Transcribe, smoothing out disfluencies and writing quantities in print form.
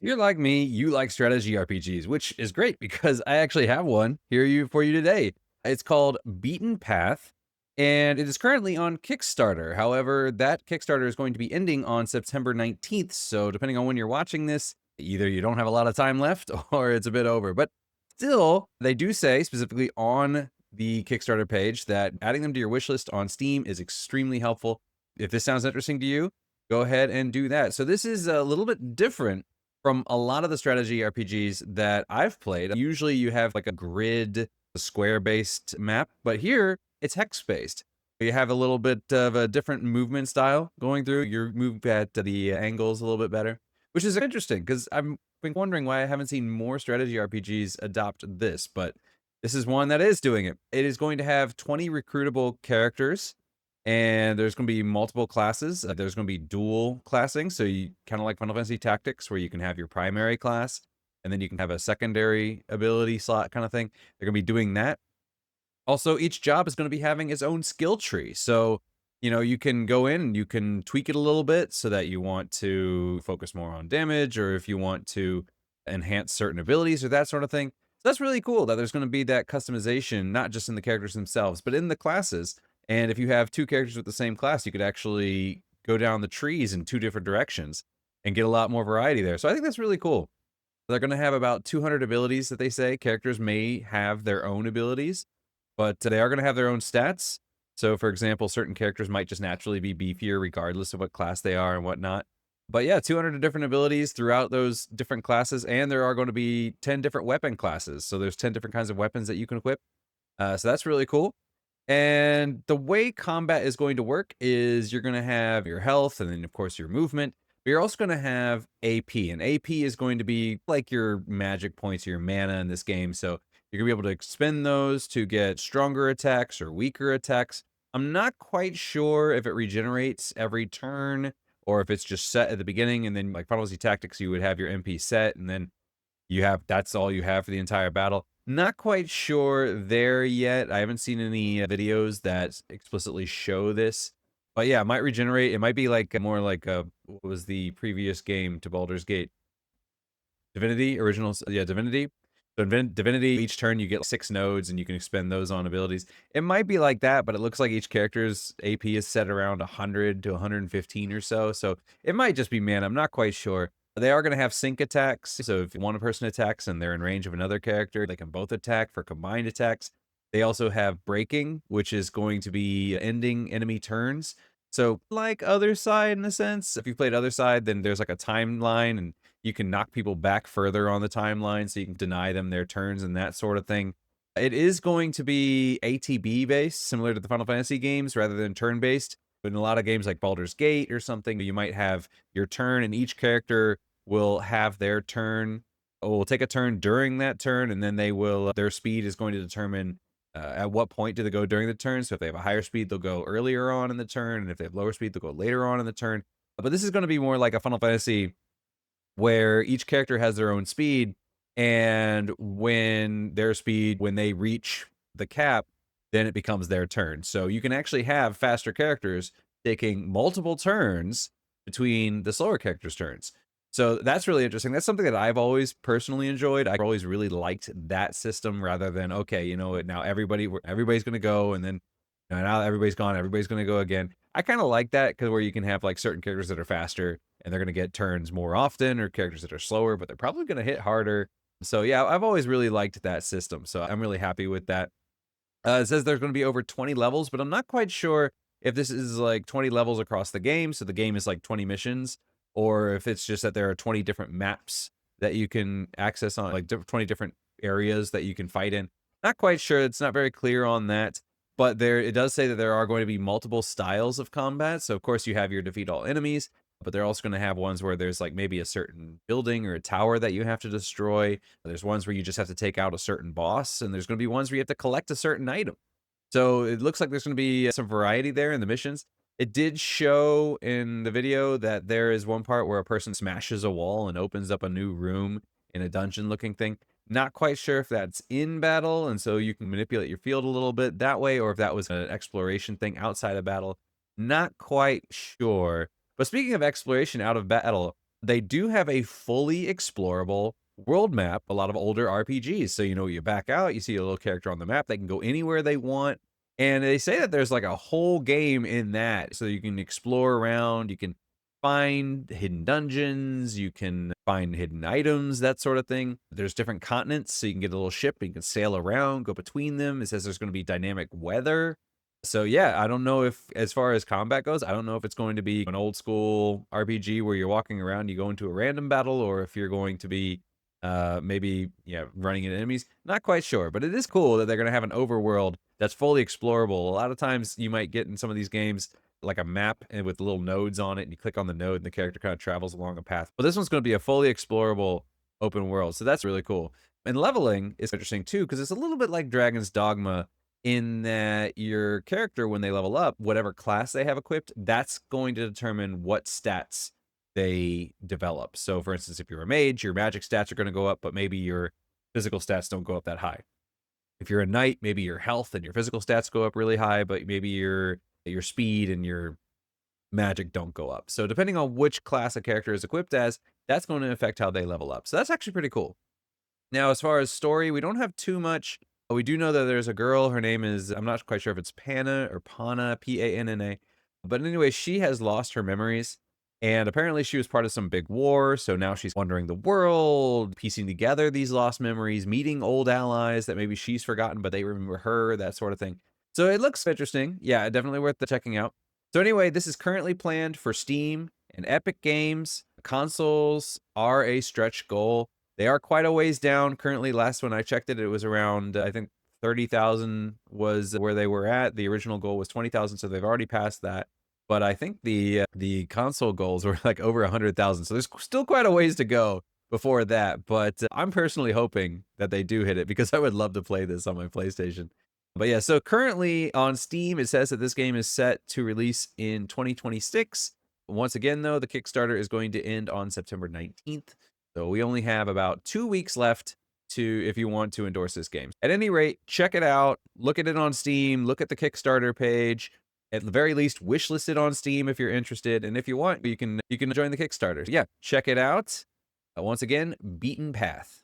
You're like me, you like strategy RPGs, which is great because I actually have one here for you today. It's called Beaten Path, and it is currently on Kickstarter. However, that Kickstarter is going to be ending on September 19th. So, depending on when you're watching this, either you don't have a lot of time left or it's a bit over. But still, they do say specifically on the Kickstarter page that adding them to your wish list on Steam is extremely helpful. If this sounds interesting to you, go ahead and do that. So, this is a little bit different from a lot of the strategy RPGs that I've played. Usually you have like a grid, a square-based map, but here it's hex-based. You have a little bit of a different movement style going through. You move at the angles a little bit better, which is interesting because I've been wondering why I haven't seen more strategy RPGs adopt this, but this is one that is doing it. It is going to have 20 recruitable characters, and there's going to be multiple classes. There's going to be dual classing, so you kind of like Final Fantasy Tactics, where you can have your primary class, and then you can have a secondary ability slot kind of thing. They're going to be doing that. Also, each job is going to be having its own skill tree. So, you can go in and you can tweak it a little bit so that you want to focus more on damage, or if you want to enhance certain abilities or that sort of thing. So that's really cool that there's going to be that customization, not just in the characters themselves, but in the classes. And if you have two characters with the same class, you could actually go down the trees in two different directions and get a lot more variety there. So I think that's really cool. They're going to have about 200 abilities that they say. Characters may have their own abilities, but they are going to have their own stats. So, for example, certain characters might just naturally be beefier regardless of what class they are and whatnot. But yeah, 200 different abilities throughout those different classes, and there are going to be 10 different weapon classes. So there's 10 different kinds of weapons that you can equip. So that's really cool. And the way combat is going to work is you're going to have your health and then, of course, your movement. But you're also going to have AP, and AP is going to be like your magic points, your mana in this game. So you're going to be able to expend those to get stronger attacks or weaker attacks. I'm not quite sure if it regenerates every turn or if it's just set at the beginning. And then, like Final Fantasy Tactics, you would have your MP set, and then that's all you have for the entire battle. Not quite sure there yet. I haven't seen any videos that explicitly show this. But yeah, it might regenerate. It might be like more like what was the previous game to Baldur's Gate? Divinity, yeah, Divinity. So in Divinity, each turn you get 6 nodes and you can expend those on abilities. It might be like that, but it looks like each character's AP is set around 100 to 115 or so. So it might just be mana. I'm not quite sure. They are going to have sync attacks. So if one person attacks and they're in range of another character, they can both attack for combined attacks. They also have breaking, which is going to be ending enemy turns. So like Other Side in a sense, if you played Other Side, then there's like a timeline and you can knock people back further on the timeline, so you can deny them their turns and that sort of thing. It is going to be ATB based, similar to the Final Fantasy games, rather than turn based. But in a lot of games like Baldur's Gate or something, you might have your turn, and each character will have their turn, or will take a turn during that turn, and then their speed is going to determine at what point do they go during the turn. So if they have a higher speed, they'll go earlier on in the turn, and if they have lower speed, they'll go later on in the turn. But this is going to be more like a Final Fantasy where each character has their own speed, and when they reach the cap, then it becomes their turn. So you can actually have faster characters taking multiple turns between the slower characters' turns. So that's really interesting. That's something that I've always personally enjoyed. I always really liked that system rather than, okay, you know what, now everybody's going to go, and then now everybody's gone, everybody's going to go again. I kind of like that because where you can have like certain characters that are faster and they're going to get turns more often, or characters that are slower, but they're probably going to hit harder. So yeah, I've always really liked that system. So I'm really happy with that. It says there's going to be over 20 levels, but I'm not quite sure if this is like 20 levels across the game. So the game is like 20 missions, or if it's just that there are 20 different maps that you can access on, like 20 different areas that you can fight in. Not quite sure. It's not very clear on that. But it does say that there are going to be multiple styles of combat. So of course you have your defeat all enemies, but they're also going to have ones where there's like maybe a certain building or a tower that you have to destroy. There's ones where you just have to take out a certain boss, and there's going to be ones where you have to collect a certain item. So it looks like there's going to be some variety there in the missions. It did show in the video that there is one part where a person smashes a wall and opens up a new room in a dungeon looking thing. Not quite sure if that's in battle, and so you can manipulate your field a little bit that way, or if that was an exploration thing outside of battle. Not quite sure. But speaking of exploration out of battle, They do have a fully explorable world map, a lot of older RPGs. So, you back out, you see a little character on the map, they can go anywhere they want. And they say that there's like a whole game in that. So you can explore around, you can find hidden dungeons, you can find hidden items, that sort of thing. There's different continents, so you can get a little ship, you can sail around, go between them. It says there's going to be dynamic weather. So yeah, I don't know if, as far as combat goes, I don't know if it's going to be an old school RPG where you're walking around, you go into a random battle, or if you're going to be maybe, yeah, running into enemies. Not quite sure, but it is cool that they're going to have an overworld that's fully explorable. A lot of times you might get in some of these games like a map and with little nodes on it, and you click on the node and the character kind of travels along a path. But this one's going to be a fully explorable open world. So that's really cool. And leveling is interesting too, because it's a little bit like Dragon's Dogma in that your character, when they level up, whatever class they have equipped, that's going to determine what stats they develop. So for instance, if you're a mage, your magic stats are going to go up, but maybe your physical stats don't go up that high. If you're a knight, maybe your health and your physical stats go up really high, but maybe your speed and your magic don't go up. So depending on which class a character is equipped as, that's going to affect how they level up. So that's actually pretty cool. Now, as far as story, we don't have too much. We do know that there's a girl. Her name is, I'm not quite sure if it's Panna or Pana, Panna. But anyway, she has lost her memories. And apparently she was part of some big war. So now she's wandering the world, piecing together these lost memories, meeting old allies that maybe she's forgotten, but they remember her, that sort of thing. So it looks interesting. Yeah, definitely worth the checking out. So anyway, this is currently planned for Steam and Epic Games. Consoles are a stretch goal. They are quite a ways down currently. Last when I checked it, it was around, I think 30,000 was where they were at. The original goal was 20,000, so they've already passed that. But I think the console goals were like over 100,000. So there's still quite a ways to go before that. But I'm personally hoping that they do hit it, because I would love to play this on my PlayStation. But yeah, so currently on Steam, it says that this game is set to release in 2026. Once again, though, the Kickstarter is going to end on September 19th. So we only have about 2 weeks left if you want to endorse this game. At any rate, check it out. Look at it on Steam. Look at the Kickstarter page. At the very least, wishlist it on Steam if you're interested. And if you want, you can join the Kickstarter. Yeah, check it out. Once again, Beaten Path.